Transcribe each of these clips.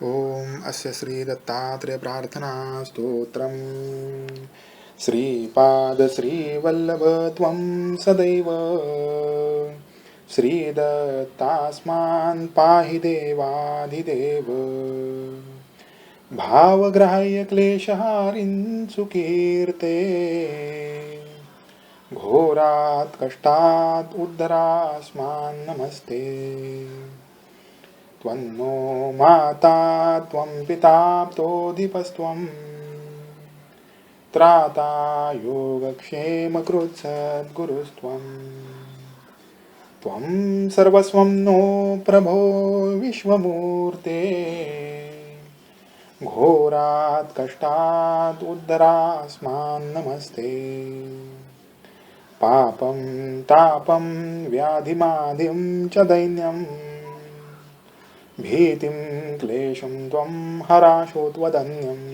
ओम अस्य श्री दत्तात्रेय प्रार्थना स्तोत्रम् श्रीपाद श्रीवल्लभ त्वं सदैव श्रीदत्तास्मान् पाहि देवाधिदेव भावग्राह्य क्लेशहारिं सुकीर्ते घोरात् कष्टात् उद्धरास्मान् नमस्ते त्वन्नो माता त्वं पिता तोधिपस्त्वं त्राता योगक्षेमकृत्सद्गुरुस्त्वं त्वं सर्वस्वं नो प्रभो विश्वमूर्ते घोरात् कष्टात् उद्धरास्मान् नमस्ते पापं तापं व्याधिमादिं च दैन्यं भीतिं क्लेशं त्वं हराशोत्वदन्यम्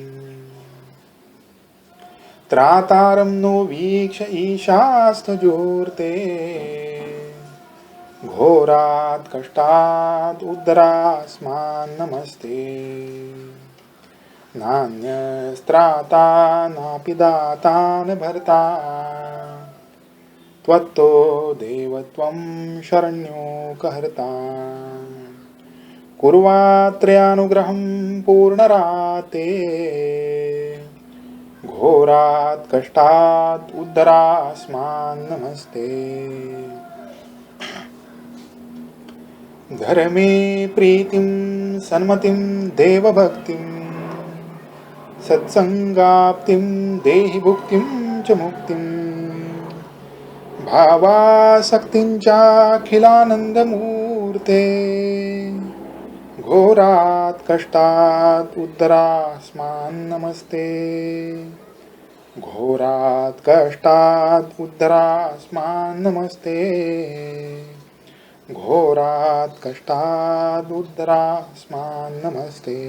त्रातारं नो वीक्ष ईशास्तजूर्ते घोरात् कष्टात् उद्धरास्मान् नमस्ते नान्यस्त्राता नापि दाता न भर्ता त्वत्तो देव त्वं शरण्यो कहर्ता कुर्वात्रयानुग्रहं पूर्णराते घोरात् कष्टात् उद्धरास्मान् नमस्ते धर्मे प्रीतिं सन्मतिं देवभक्तिं सत्संगाप्तिं देहि भुक्तिं च मुक्तिं भावासक्तिं चाखिलानन्दमूर्ते घोरात् कष्टात् उद्धरास्मान् नमस्ते घोरात् कष्टात् उद्धरास्मान् नमस्ते घोरात् कष्टात् उद्धरास्मान् नमस्ते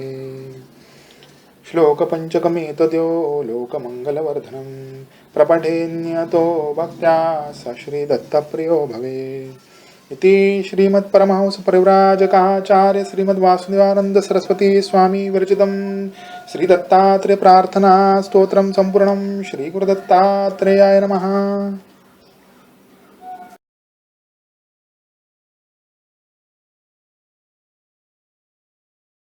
श्लोकपञ्चकमेतद्यो लोकमङ्गलवर्धनं प्रपठेन्यतो भक्त्या स श्रीदत्तप्रियो भवेत् इति श्रीमत्परमहंसपरिव्राजकाचार्य श्रीमद्वासुदेवानन्द सरस्वती स्वामी विरचितं श्रीदत्तात्रेय प्रार्थना स्तोत्रं सम्पूर्णं श्रीगुरुदत्तात्रेयाय नमः।